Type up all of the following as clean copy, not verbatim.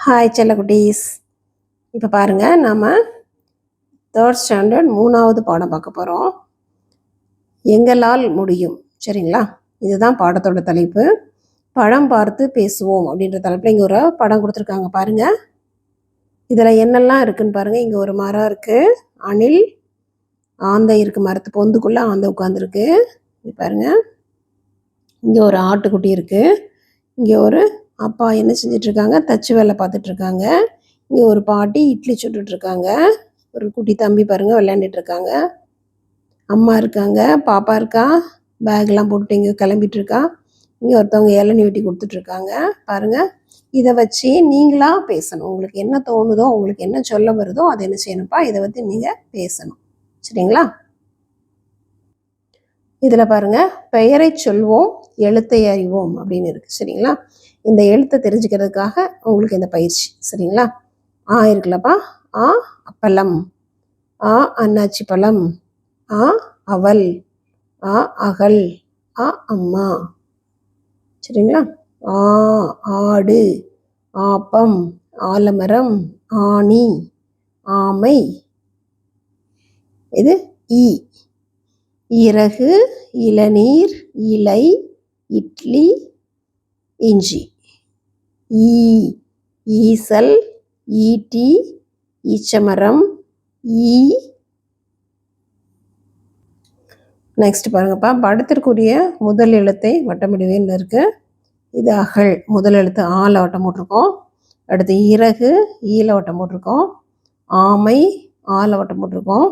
Hi செல்லக்குட்டீஸ். இப்போ பாருங்கள், நம்ம 3rd ஸ்டாண்டர்ட் 3வது பாடம் பார்க்க போகிறோம். எங்களால் முடியும். சரிங்களா? இதுதான் பாடத்தோட தலைப்பு. படம் பார்த்து பேசுவோம் அப்படின்ற தலைப்பில் இங்கே ஒரு படம் கொடுத்துருக்காங்க பாருங்கள். இதில் என்னெல்லாம் இருக்குதுன்னு பாருங்கள். இங்கே ஒரு மரம் இருக்குது, அணில், ஆந்தை இருக்குது, மரத்து பொந்துக்குள்ளே ஆந்தை உட்காந்துருக்கு. இங்கே பாருங்கள், இங்கே ஒரு ஆட்டுக்குட்டி இருக்குது. இங்கே ஒரு அப்பா என்ன செஞ்சிட்ருக்காங்க, தச்சு வேலை பார்த்துட்ருக்காங்க. இங்கே ஒரு பாட்டி இட்லி சுட்டுட்ருக்காங்க. ஒரு குட்டி தம்பி பாருங்கள் விளையாண்டுட்ருக்காங்க. அம்மா இருக்காங்க, பாப்பா இருக்கா, பேக்லாம் போட்டு இங்கே கிளம்பிட்டுருக்கா. இங்கே ஒருத்தவங்க இளநீ வெட்டி கொடுத்துட்ருக்காங்க பாருங்கள். இதை வச்சு நீங்களாக பேசணும். உங்களுக்கு என்ன தோணுதோ, உங்களுக்கு என்ன சொல்ல வருதோ அதை என்ன செய்யணும்ப்பா, இதை பற்றி நீங்கள் பேசணும். சரிங்களா? இதில் பாருங்கள், பெயரை சொல்வோம் எழுத்தை அறிவோம் அப்படின்னு இருக்குது. சரிங்களா? இந்த எழுத்தை தெரிஞ்சுக்கிறதுக்காக உங்களுக்கு இந்த பயிற்சி. சரிங்களா? ஆ இருக்குல்லப்பா, ஆ அப்பளம், ஆ அன்னாச்சி பழம், ஆ அவல், ஆ அகல், ஆ அம்மா. சரிங்களா? ஆ ஆடு, ஆப்பம், ஆலமரம், ஆணி, ஆமை. இது ஈ, இறகு, இளநீர், இலை, இட்லி, இஞ்சி. ஈ, ஈசல், ஈட்டி, ஈச்சமரம், ஈ. நெக்ஸ்ட் பாருங்கப்பா, படத்திற்குரிய முதல் எழுத்தை வட்டமிடுவேன்னு இருக்கு. இது அகல், முதல் எழுத்து ஆல வட்டம் போட்டிருக்கோம். அடுத்து இறகு, ஈல வட்டம் போட்டிருக்கோம். ஆமை, ஆல வட்டம் போட்டிருக்கோம்.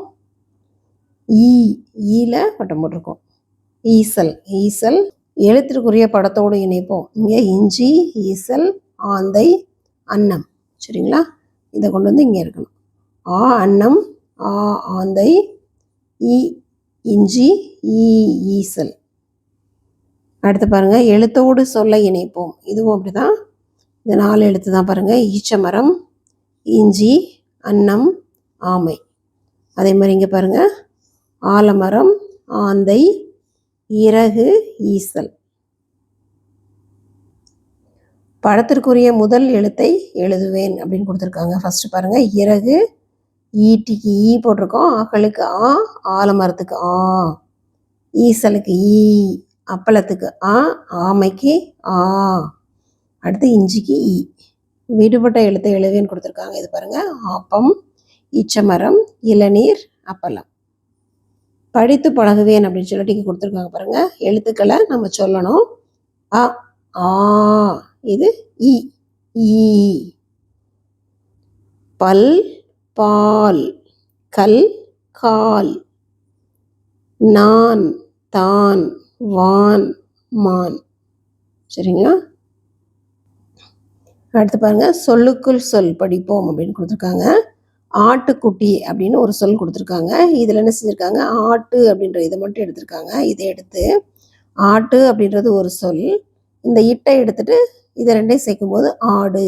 ஈ, ஈல வட்டம் போட்டிருக்கோம். ஈசல், ஈசல் எழுத்திற்குரிய படத்தோடு இணைப்போம். இங்கே இஞ்சி, ஈசல், ஆந்தை, அன்னம். சரிங்களா? இதை கொண்டு வந்து இங்கே இருக்கணும். ஆ அன்னம், ஆ ஆந்தை, ஈ இஞ்சி, ஈ ஈசல். அடுத்து பாருங்கள், எழுத்தோடு சொல்ல இணைப்போம். இதுவும் அப்படி தான். இந்த 4 எழுத்து தான் பாருங்கள். ஈச்சமரம், இஞ்சி, அன்னம், ஆமை. அதே மாதிரி இங்கே பாருங்கள், ஆலமரம், ஆந்தை, இறகு, ஈசல். படத்திற்குரிய முதல் எழுத்தை எழுதுவேன் அப்படின்னு கொடுத்துருக்காங்க. ஃபஸ்ட்டு பாருங்கள், இறகு, ஈட்டிக்கு ஈ போட்டிருக்கோம், அகலுக்கு ஆ, ஆலமரத்துக்கு ஆ, ஈசலுக்கு ஈ, அப்பளத்துக்கு ஆ, ஆமைக்கு ஆ, அடுத்து இஞ்சிக்கு ஈ. விடுபட்ட எழுத்தை எழுதுவேன்னு கொடுத்துருக்காங்க. இது பாருங்கள், ஆப்பம், ஈச்சமரம், இளநீர், அப்பளம். படித்து பழகுவேன் அப்படின்னு சொல்லிட்டு இங்கே கொடுத்துருக்காங்க பாருங்கள். எழுத்துக்களை நம்ம சொல்லணும். அ ஆ, இது இ, ஈ. பல், பால், கல், கால், நான், தான், வான், மான். சரிங்களா? அடுத்து பாருங்க, சொல்லுக்குள் சொல் படிப்போம் அப்படின்னு கொடுத்துருக்காங்க. ஆட்டுக்குட்டி அப்படின்னு ஒரு சொல் கொடுத்துருக்காங்க. இதில் என்ன செஞ்சுருக்காங்க, ஆட்டு அப்படின்ற இதை மட்டும் எடுத்திருக்காங்க. இதை எடுத்து ஆட்டு அப்படின்றது ஒரு சொல், இந்த இட்டை எடுத்துட்டு இதை ரெண்டையும் சேர்க்கும்போது ஆடு.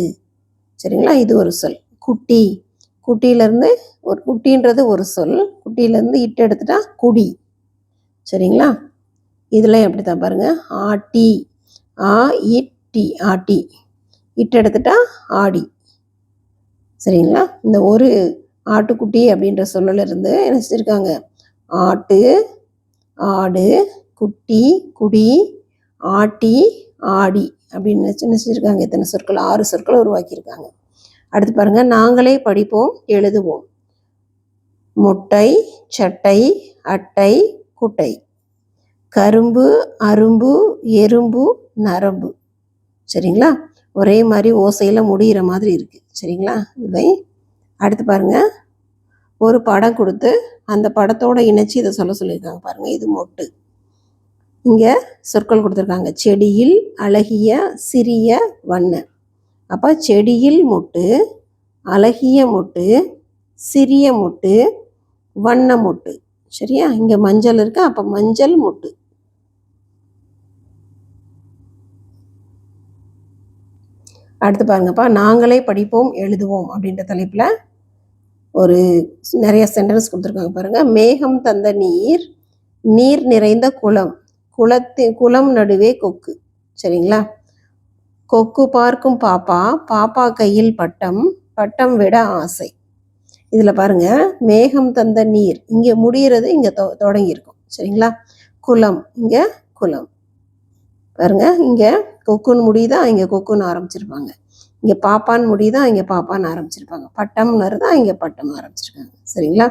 சரிங்களா? இது ஒரு சொல். குட்டி, குட்டியிலேருந்து ஒரு குட்டின்றது ஒரு சொல், குட்டியிலேருந்து இட்டை எடுத்துட்டா குடி. சரிங்களா? இதில் எப்படி தான் பாருங்கள், ஆட்டி, ஆ இட்டி, ஆட்டி, இட்டு எடுத்துட்டா ஆடி. சரிங்களா? இந்த ஒரு ஆட்டுக்குட்டி அப்படின்ற சொல்லிலிருந்து என்ன செஞ்சுருக்காங்க, ஆட்டு, ஆடு, குட்டி, குடி, ஆட்டி, ஆடி அப்படின்னு என்ன செஞ்சுருக்காங்க. இத்தனை சொற்கள், 6 சொற்களை உருவாக்கியிருக்காங்க. அடுத்து பாருங்கள், நாங்களே படிப்போம் எழுதுவோம். முட்டை, சட்டை, அட்டை, குட்டை, கரும்பு, அரும்பு, எறும்பு, நரம்பு. சரிங்களா? ஒரே மாதிரி ஓசையில் முடிகிற மாதிரி இருக்குது. சரிங்களா? இதை அடுத்து பாருங்கள், ஒரு படம் கொடுத்து அந்த படத்தோடு இணைச்சி இதை சொல்ல சொல்லியிருக்காங்க பாருங்கள். இது மொட்டு. இங்கே சொற்கள் கொடுத்துருக்காங்க. செடியில் அழகிய சிறிய வண்ண. அப்போ செடியில் மொட்டு, அழகிய மொட்டு, சிறிய மொட்டு, வண்ண மொட்டு. சரியா? இங்கே மஞ்சள் இருக்கு, அப்போ மஞ்சள் மொட்டு. அடுத்து பாருங்கப்பா, நாங்களே படிப்போம் எழுதுவோம் அப்படின்ற தலைப்பில் ஒரு நிறைய சென்டென்ஸ் கொடுத்துருக்காங்க பாருங்கள். மேகம் தந்த நீர், நீர் நிறைந்த குளம், குளம் நடுவே கொக்கு. சரிங்களா? கொக்கு பார்க்கும் பாப்பா, பாப்பா கையில் பட்டம், பட்டம் விட ஆசை. இதில் பாருங்க, மேகம் தந்த நீர் இங்கே முடிகிறது, இங்கே தொடங்கியிருக்கும். சரிங்களா? குளம், இங்கே குளம். பாருங்க, இங்கே கொக்குன்னு முடியுதா, இங்கே கொக்குன்னு ஆரம்பிச்சிருப்பாங்க. இங்கே பாப்பான்னு முடியுதா, இங்கே பாப்பான்னு ஆரம்பிச்சிருப்பாங்க. பட்டம்னு வருதா, இங்கே பட்டம் ஆரம்பிச்சிருக்காங்க. சரிங்களா?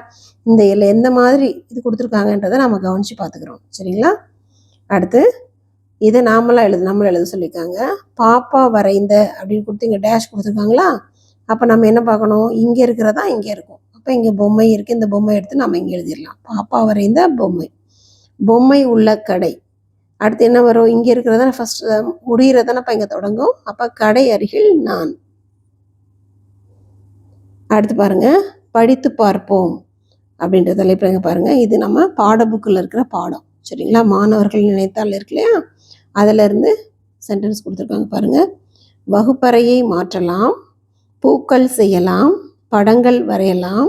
இந்த இதில் எந்த மாதிரி இது கொடுத்துருக்காங்கன்றதை நம்ம கவனித்து பார்த்துக்கிறோம். சரிங்களா? அடுத்து இதை நம்மள எழுத சொல்லியிருக்காங்க. பாப்பா வரைந்த அப்படின்னு கொடுத்து இங்கே டேஷ் கொடுத்துருக்காங்களா? அப்போ நம்ம என்ன பார்க்கணும், இங்கே இருக்கிறதா இங்கே இருக்கும். அப்போ இங்கே பொம்மை இருக்குது, இந்த பொம்மை எடுத்து நம்ம இங்கே எழுதிடலாம். பாப்பா வரைந்த பொம்மை. பொம்மை உள்ள கடை. அடுத்து என்ன வரும், இங்கே இருக்கிறதா ஃபர்ஸ்ட் முடிகிறதான அப்போ இங்கே தொடங்கும். அப்போ கடை அருகில் நான். அடுத்து பாருங்க, படித்து பார்ப்போம் அப்படின்ற தலைப்பு எங்க பாருங்க. இது நம்ம பாட புக்கில் இருக்கிற பாடம். சரிங்களா? மாணவர்கள் நினைத்தால் இருக்கு இல்லையா, அதில் இருந்து சென்டென்ஸ் கொடுத்துருக்காங்க பாருங்க. வகுப்பறையை மாற்றலாம், பூக்கள் செய்யலாம், படங்கள் வரையலாம்,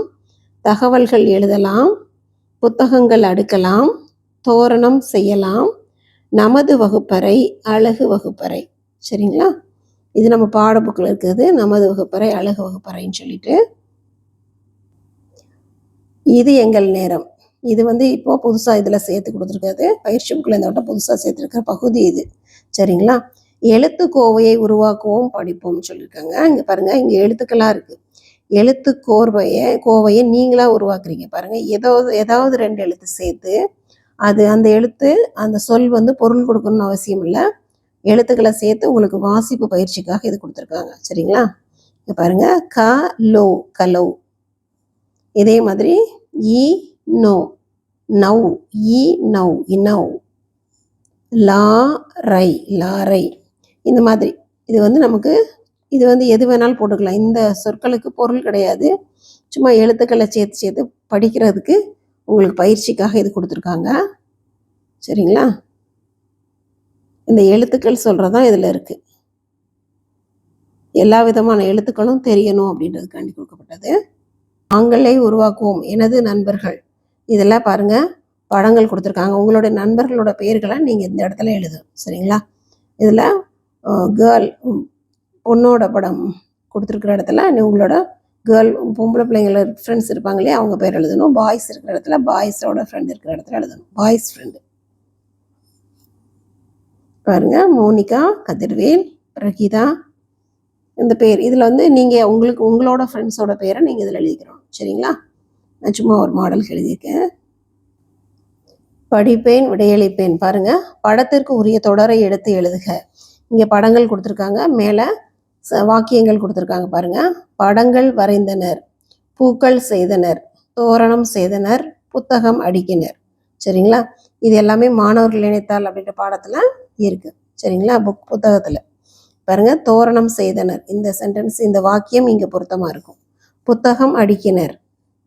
தகவல்கள் எழுதலாம், புத்தகங்கள் அடுக்கலாம், தோரணம் செய்யலாம், நமது வகுப்பறை அழகு வகுப்பறை. சரிங்களா? இது நம்ம பாட புக்கில் இருக்கிறது, நமது வகுப்பறை அழகு வகுப்பறைன்னு சொல்லிட்டு. இது எங்கள் நேரம். இது இப்போ புதுசாக இதில் சேர்த்து கொடுத்துருக்காது, பயிற்சி புக்கில் இந்த வட்டம் புதுசாக சேர்த்துருக்கிற பகுதி இது. சரிங்களா? எழுத்து கோவையை உருவாக்குவோம் படிப்போம்னு சொல்லியிருக்காங்க. இங்கே பாருங்கள், இங்கே எழுத்துக்களாக இருக்குது. எழுத்து கோவையை நீங்களாக உருவாக்குறீங்க பாருங்கள். ஏதாவது 2 எழுத்து சேர்த்து அந்த எழுத்து அந்த சொல் பொருள் கொடுக்கணும்னு அவசியம் இல்லை. எழுத்துக்களை சேர்த்து உங்களுக்கு வாசிப்பு பயிற்சிக்காக இது கொடுத்துருக்காங்க. சரிங்களா? இங்கே பாருங்கள், க லோ கலோ. இதே மாதிரி ஈ நோ நவ், ஈ நவ் இனவ், லா ரை லாரை. இந்த மாதிரி இது நமக்கு இது எது வேணாலும் போட்டுக்கலாம். இந்த சொற்களுக்கு பொருள் கிடையாது, சும்மா எழுத்துக்களை சேர்த்து படிக்கிறதுக்கு உங்களுக்கு பயிற்சிக்காக இது கொடுத்துருக்காங்க. சரிங்களா? இந்த எழுத்துக்கள் சொல்கிறதான் இதில் இருக்குது. எல்லா விதமான எழுத்துக்களும் தெரியணும் அப்படின்றதுக்காண்டி கொடுக்கப்பட்டது. நாங்களே உருவாக்குவோம், எனது நண்பர்கள். இதெல்லாம் பாருங்கள், படங்கள் கொடுத்துருக்காங்க. உங்களுடைய நண்பர்களோட பெயர்களை நீங்கள் இந்த இடத்துல எழுதணும். சரிங்களா? இதில் கேர்ள் பொண்ணோட படம் கொடுத்துருக்குற இடத்துல உங்களோட கேர்ள் பொம்பளை பிள்ளைங்கள ஃப்ரெண்ட்ஸ் இருப்பாங்க இல்லையா, அவங்க பேர் எழுதணும். பாய்ஸ் இருக்கிற இடத்துல பாய்ஸோட ஃப்ரெண்ட் இருக்கிற இடத்துல எழுதணும், பாய்ஸ் ஃப்ரெண்டு. பாருங்க, மோனிகா, கதிர்வேல், பிரகிதா, இந்த பேர் இதில் நீங்கள் உங்களோட ஃப்ரெண்ட்ஸோட பேரை நீங்கள் இதில் எழுதிக்கிறோம். சரிங்களா? நான் சும்மா ஒரு மாடலுக்கு எழுதியிருக்கேன். படிப்பேன், விடையளிப்பேன். பாருங்கள், படத்திற்கு உரிய தொடரை எடுத்து எழுதுக. இங்கே படங்கள் கொடுத்துருக்காங்க, மேலே வாக்கியங்கள் கொடுத்துருக்காங்க பாருங்கள். படங்கள் வரைந்தனர், பூக்கள் செய்தனர், தோரணம் செய்தனர், புத்தகம் அடுக்கினர். சரிங்களா? இது எல்லாமே மாணவர்கள் நினைத்தால் அப்படின்ற பாடத்தில் இருக்குது. சரிங்களா? புத்தகத்தில் பாருங்கள், தோரணம் செய்தனர், இந்த சென்டென்ஸ் இந்த வாக்கியம் இங்கே பொருத்தமாக இருக்கும். புத்தகம் அடுக்கினர்,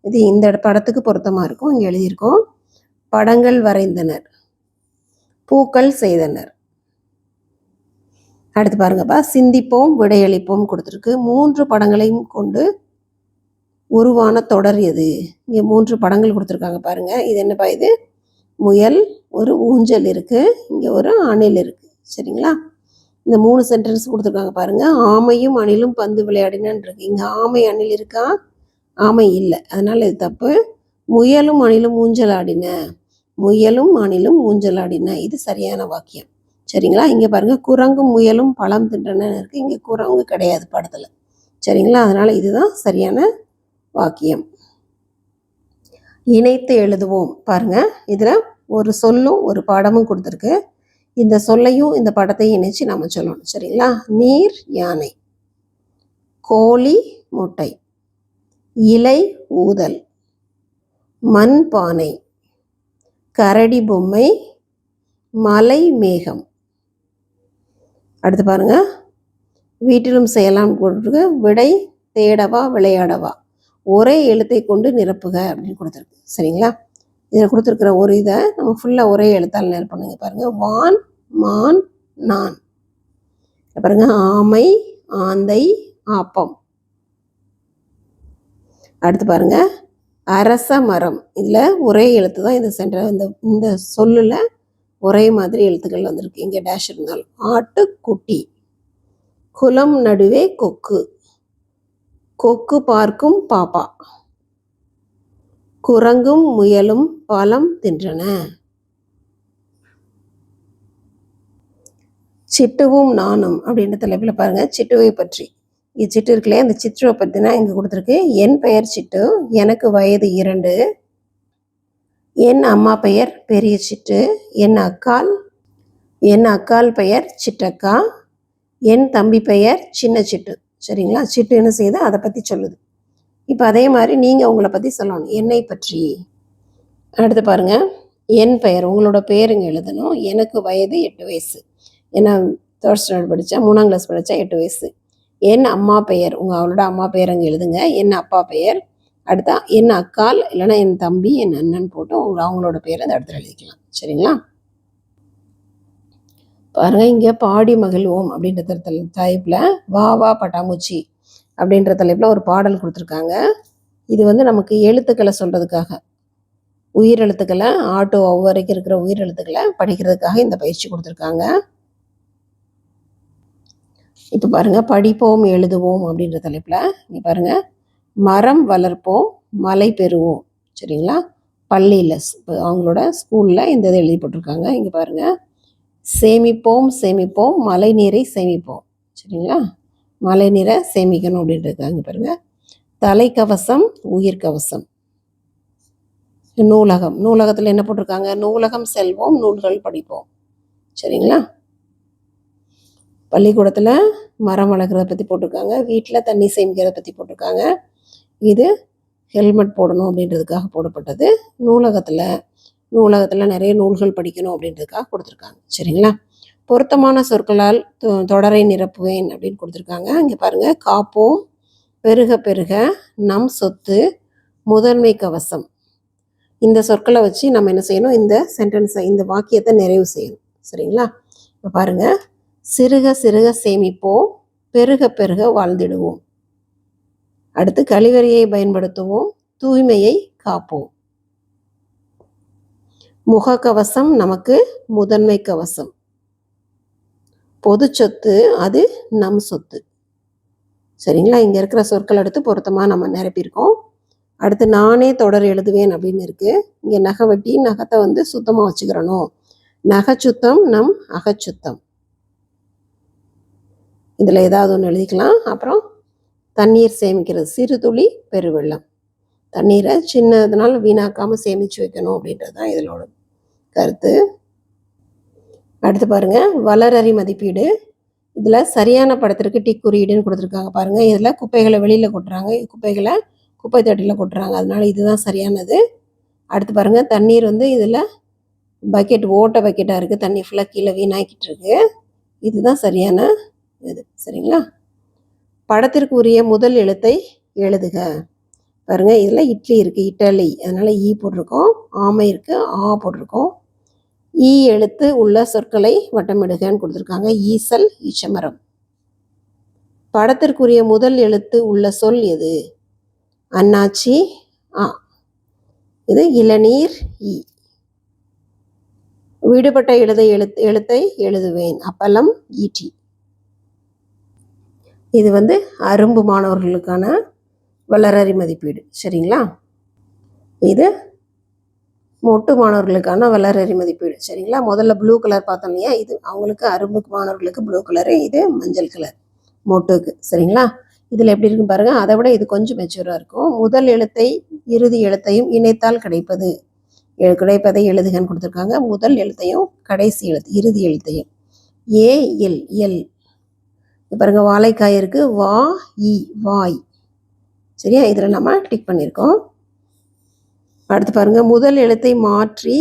இது இந்த படத்துக்கு பொருத்தமாக இருக்கும், இங்கே எழுதியிருக்கோம். படங்கள் வரைந்தனர், பூக்கள் செய்தனர். அடுத்து பாருங்கப்பா, சிந்திப்போம், விடையளிப்போம் கொடுத்துருக்கு. 3 படங்களையும் கொண்டு உருவான தொடர் எது? இங்கே 3 படங்கள் கொடுத்துருக்காங்க பாருங்க. இது என்னப்பா, இது முயல், ஒரு ஊஞ்சல் இருக்கு, இங்கே ஒரு அணில் இருக்கு. சரிங்களா? இந்த 3 சென்டென்ஸ் கொடுத்துருக்காங்க பாருங்க. ஆமையும் அணிலும் பந்து விளையாடினன்னு இருக்கு. இங்கே ஆமை அணில் இருக்கா? ஆமை இல்லை, அதனால இது தப்பு. முயலும் அணிலும் ஊஞ்சல் ஆடின, முயலும் அணிலும் ஊஞ்சல் ஆடின, இது சரியான வாக்கியம். சரிங்களா? இங்கே பாருங்கள், குரங்கும் முயலும் பழம் தின்றன இருக்குது. இங்கே குரங்கு கிடையாது படத்தில். சரிங்களா? அதனால் இதுதான் சரியான வாக்கியம். இணைத்து எழுதுவோம். பாருங்கள், இதில் ஒரு சொல்லும் ஒரு படமும் கொடுத்துருக்கு. இந்த சொல்லையும் இந்த படத்தையும் இணைச்சு நம்ம சொல்லணும். சரிங்களா? நீர் யானை, கோழி முட்டை, இலை ஊதல், மண் பானை, கரடி பொம்மை, மலை மேகம். அடுத்து பாருங்க, வீட்டிலும் செய்யலாம் கொடுத்துருக்கு. விடை தேடவா விளையாடவா, ஒரே எழுத்தை கொண்டு நிரப்புக அப்படின்னு கொடுத்துருக்கு. சரிங்களா? இதில் கொடுத்துருக்குற ஒரு இதை நம்ம ஃபுல்லாக ஒரே எழுத்தால் நிரப்பணுங்க. பாருங்கள், வான், மான், நான். பாருங்க, ஆமை, ஆந்தை, ஆப்பம். அடுத்து பாருங்க, அரச மரம். இதில் ஒரே எழுத்து தான் இந்த சொல்லில் ஒரே மாதிரி எழுத்துக்கள் வந்திருக்கு, இங்கே டேஷ் இருந்தாலும். ஆட்டுக்குட்டி, குளம் நடுவே கொக்கு, கொக்கு பார்க்கும் பாப்பா, குரங்கும் முயலும் பழம் தின்றன. சிட்டுவும் நானும் அப்படின்ற தலைப்பில் பாருங்க, சிட்டுவை பற்றி. இது சிட்டு இருக்குல்லையே, அந்த சிட்டுவை பற்றி தான் இங்கே கொடுத்துருக்கு. என் பெயர் சிட்டு, எனக்கு வயது 2. என் அம்மா பெயர் பெரிய சிட்டு, என் அக்காள் பெயர் சிட்டக்கா, என் தம்பி பெயர் சின்ன சிட்டு. சரிங்களா? சிட்டு என்ன செய்யுது, அதை பற்றி சொல்லுது. இப்போ அதே மாதிரி நீங்கள் உங்களை பற்றி சொல்லணும், என்னை பற்றி. அடுத்து பாருங்க, என் பெயர், உங்களோட பேருங்க எழுதணும். எனக்கு வயது 8 வயசு. ஏன்னா 3rd ஸ்டாண்டர்ட் படித்தா, 3ஆம் கிளாஸ் படித்தா 8 வயசு. என் அம்மா பெயர், அவளோட அம்மா பெயர் அங்கே எழுதுங்க. என் அப்பா பெயர், அடுத்தா என் அக்காள் இல்லைன்னா என் தம்பி என் அண்ணன் போட்டு அவங்களோட பேரை அந்த இடத்துல எழுதிக்கலாம். சரிங்களா? பாருங்க, இங்கே பாடி மகிழ்வோம் அப்படின்ற தலைப்பில் வா வா பட்டாம்பூச்சி அப்படின்ற தலைப்பில் ஒரு பாடல் கொடுத்துருக்காங்க. இது வந்து நமக்கு எழுத்துக்களை சொல்கிறதுக்காக, உயிரெழுத்துக்களை ஆட்டோ வரைக்கும் இருக்கிற உயிரெழுத்துக்களை படிக்கிறதுக்காக இந்த பயிற்சி கொடுத்துருக்காங்க. இப்போ பாருங்க, படிப்போம் எழுதுவோம் அப்படின்ற தலைப்பில் இங்கே பாருங்க, மரம் வளர்ப்போம் மலை பெறுவோம். சரிங்களா? பள்ளியில் அவங்களோட ஸ்கூலில் இந்த இதை எழுதி போட்டிருக்காங்க. இங்கே பாருங்க, சேமிப்போம் சேமிப்போம் மழை நீரை சேமிப்போம். சரிங்களா? மழை நீரை சேமிக்கணும் அப்படின்றது. இங்கே பாருங்க, தலைக்கவசம் உயிர்கவசம். நூலகம், நூலகத்தில் என்ன போட்டிருக்காங்க, நூலகம் செல்வோம் நூல்கள் படிப்போம். சரிங்களா? பள்ளிக்கூடத்தில் மரம் வளர்க்குறத பற்றி போட்டிருக்காங்க, வீட்டில் தண்ணி சேமிக்கிறத பற்றி போட்டிருக்காங்க. இது ஹெல்மெட் போடணும் அப்படின்றதுக்காக போடப்பட்டது. நூலகத்தில் நிறைய நூல்கள் படிக்கணும் அப்படின்றதுக்காக கொடுத்துருக்காங்க. சரிங்களா? பொருத்தமான சொற்களால் தொடரை நிரப்புவேன் அப்படின்னு கொடுத்துருக்காங்க. இங்கே பாருங்கள், காப்போம், பெருக பெருக, நம் சொத்து, முதன்மை கவசம். இந்த சொற்களை வச்சு நம்ம என்ன செய்யணும், இந்த சென்டென்ஸை, இந்த வாக்கியத்தை நிறைவு செய்யணும். சரிங்களா? இப்போ பாருங்கள், சிறுக சிறுக சேமிப்போம், பெருக பெருக வாழ்ந்திடுவோம். அடுத்து, கழிவறையை பயன்படுத்துவோம், தூய்மையை காப்போம். முகக்கவசம் நமக்கு முதன்மை கவசம். பொது சொத்து அது நம் சொத்து. சரிங்களா? இங்கே இருக்கிற சொற்கள் அடுத்து பொருத்தமாக நம்ம நிரப்பியிருக்கோம். அடுத்து, நானே தொடர் எழுதுவேன் அப்படின்னு இருக்கு. இங்கே நகை வெட்டி நகத்தை வந்து சுத்தமாக வச்சுக்கிறணும். நகைச்சுத்தம் நம் அகச்சுத்தம். இதில் ஏதாவது ஒன்று எழுதிக்கலாம். அப்புறம், தண்ணீர் சேமிக்கிறது, சிறு துளி பெருவெள்ளம். தண்ணீரை சின்னதுனால வீணாக்காமல் சேமித்து வைக்கணும் அப்படின்றது தான் இதோட கருத்து. அடுத்து பாருங்கள், வளரறி மதிப்பீடு. இதில் சரியான படத்திற்கு டிக் குறியீடுன்னு கொடுத்துருக்காங்க. பாருங்கள், இதில் குப்பைகளை வெளியில் கொட்டுறாங்க, குப்பைகளை குப்பை தொட்டியில் கொட்டுறாங்க, அதனால இதுதான் சரியானது. அடுத்து பாருங்கள், தண்ணீர் வந்து இதில் பக்கெட் ஓட்ட பக்கெட்டாக இருக்குது, தண்ணி ஃபுல்லாக கீழே வீணாக்கிட்டு இருக்கு, இதுதான் சரியான இது. சரிங்களா? படத்திற்கு உரிய முதல் எழுத்தை எழுதுக. பாருங்க, இதில் இட்லி இருக்குது, இட்டலி, அதனால் ஈ போட்டிருக்கோம். ஆமை இருக்குது, ஆ போட்டிருக்கோம். ஈ எழுத்து உள்ள சொற்களை வட்டமிடுகன்னு கொடுத்துருக்காங்க. ஈசல், ஈச்சமரம். படத்திற்குரிய முதல் எழுத்து உள்ள சொல் எது? அண்ணாச்சி, ஆ. இது இளநீர், ஈ. விடுபட்ட எழுத்தை எழுதுவேன், அப்பளம், ஈட்டி. இது வந்து அரும்பு மாணவர்களுக்கான வளரறி மதிப்பீடு. சரிங்களா? இது மொட்டு மாணவர்களுக்கான வளரறி மதிப்பீடு. சரிங்களா? முதல்ல ப்ளூ கலர் பார்த்தோம் இல்லையா, இது அவங்களுக்கு அரும்பு மாணவர்களுக்கு ப்ளூ கலரு, இது மஞ்சள் கலர் மொட்டுக்கு. சரிங்களா? இதில் எப்படி இருக்குன்னு பாருங்கள், அதை விட இது கொஞ்சம் மெச்சூராக இருக்கும். முதல் எழுத்தை இறுதி எழுத்தையும் இணைத்தால் கிடைப்பதை எழுதுகன்னு கொடுத்துருக்காங்க. முதல் எழுத்தையும் கடைசி எழுத்து இறுதி எழுத்தையும். A L L. பாருங்க, வாழைக்காய் இருக்கு, வா இ வாய். சரியா? இதில் நம்ம டிக் பண்ணியிருக்கோம். அடுத்து பாருங்க, முதல் எழுத்தை மாற்றி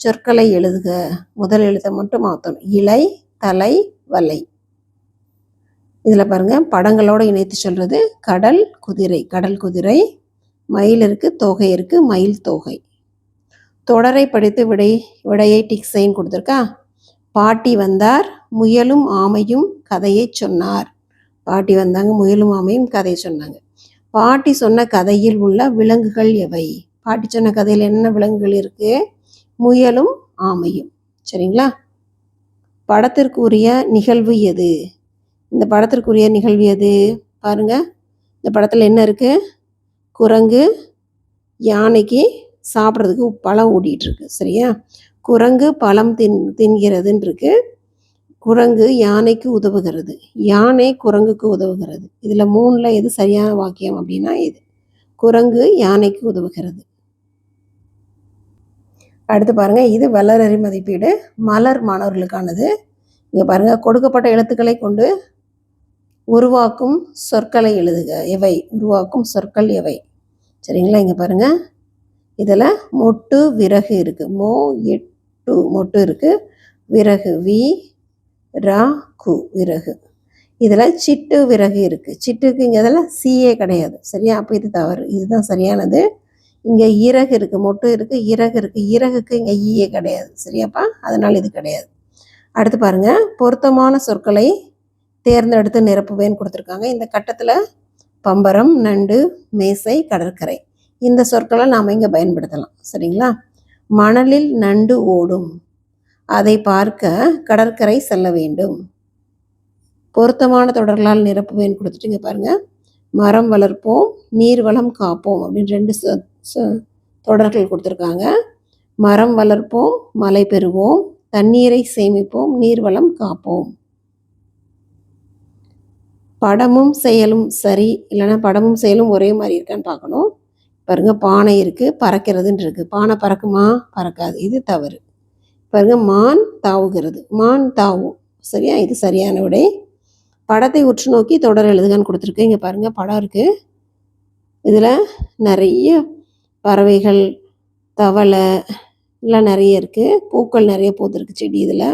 சொற்களை எழுதுக. முதல் எழுத்தை மட்டும் மாற்றணும். இலை, தலை, வலை. இதில் பாருங்க, படங்களோடு இணைத்து சொல்றது கடல், குதிரை, கடல் குதிரை. மயில் இருக்கு, தொகை இருக்கு, மயில் தொகை. தொடரை படித்து விடையை டிக் செய்ன்னு கொடுத்துருக்கா. பாட்டி வந்தார், முயலும் ஆமையும் கதையை சொன்னார். பாட்டி வந்தாங்க, முயலும் ஆமையும் கதையை சொன்னாங்க. பாட்டி சொன்ன கதையில் உள்ள விலங்குகள் எவை? பாட்டி சொன்ன கதையில் என்ன விலங்குகள் இருக்கு? முயலும் ஆமையும். சரிங்களா? படத்திற்கு உரிய நிகழ்வு எது? இந்த படத்திற்குரிய நிகழ்வு எது? பாருங்க, இந்த படத்தில் என்ன இருக்கு? குரங்கு யானைக்கு சாப்பிட்றதுக்கு பழம் ஊட்டிகிட்டு இருக்கு. சரியா? குரங்கு பழம் தின்கிறதுன்னு இருக்கு. குரங்கு யானைக்கு உதவுகிறது, யானை குரங்குக்கு உதவுகிறது. இதில் 3ல் எது சரியான வாக்கியம் அப்படின்னா இது. குரங்கு யானைக்கு உதவுகிறது. அடுத்து பாருங்க, இது வளரறி மதிப்பீடு மலர் மாணவர்களுக்கானது. இங்கே பாருங்க, கொடுக்கப்பட்ட எழுத்துக்களை கொண்டு உருவாக்கும் சொற்களை எழுதுக. எவை? உருவாக்கும் சொற்கள் எவை? சரிங்களா? இங்கே பாருங்க, இதில் மொட்டு விறகு இருக்கு. எட்டு மொட்டு இருக்கு. விறகு வி ரா கு விறகு. இதில் சிட்டு விறகு இருக்கு. சிட்டுக்கு இங்கே இதில் சிஏ கிடையாது. சரியா? அப்போ இது தவறு. இதுதான் சரியானது. இங்கே இறகு இருக்கு, மொட்டு இருக்கு, இறகு இருக்கு. இறகுக்கு இங்கே ஈஏ கிடையாது. சரியாப்பா? அதனால் இது கிடையாது. அடுத்து பாருங்க, பொருத்தமான சொற்களை தேர்ந்தெடுத்து நிரப்புவேன்னு கொடுத்துருக்காங்க. இந்த கட்டத்தில் பம்பரம், நண்டு, மேசை, கடற்கரை இந்த சொற்களை நாம் இங்கே பயன்படுத்தலாம். சரிங்களா? மணலில் நண்டு ஓடும், அதை பார்க்க கடற்கரை செல்ல வேண்டும். பொருத்தமான தொடர்களால் நிரப்புவேன்னு கொடுத்துட்டு இங்கே பாருங்கள், மரம் வளர்ப்போம், நீர் வளம் காப்போம் அப்படின்னு 2 தொடர்கள் கொடுத்துருக்காங்க. மரம் வளர்ப்போம், மழை பெறுவோம், தண்ணீரை சேமிப்போம், நீர்வளம் காப்போம். படமும் செயலும் சரி இல்லைன்னா படமும் செயலும் ஒரே மாதிரி இருக்கான்னு பார்க்கணும். பாருங்க, பானை இருக்குது, பறக்கிறதுன்னு இருக்குது. பானை பறக்குமா? பறக்காது. இது தவறு. பாருங்க, மான் தாவுகிறது, மான் தாவும். சரியா? இது சரியான விடை. படத்தை உற்று நோக்கி தொடர் எழுதுகன்னு கொடுத்துருக்கு. இங்கே பாருங்கள், படம் இருக்குது. இதில் நிறைய பறவைகள், தவளை எல்லாம் நிறைய இருக்குது. பூக்கள் நிறைய பூத்துருக்கு செடி இதில்.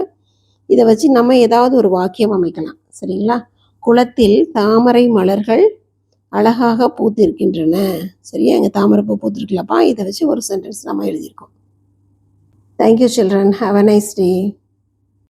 இதை வச்சு நம்ம ஏதாவது ஒரு வாக்கியம் அமைக்கலாம். சரிங்களா? குளத்தில் தாமரை மலர்கள் அழகாக பூத்திருக்கின்றன. சரியா? இங்கே தாமரைப்பூ பூத்திருக்கலப்பா. இதை வச்சு ஒரு சென்டென்ஸ் நம்ம எழுதியிருக்கோம். Thank you children. Have a nice day.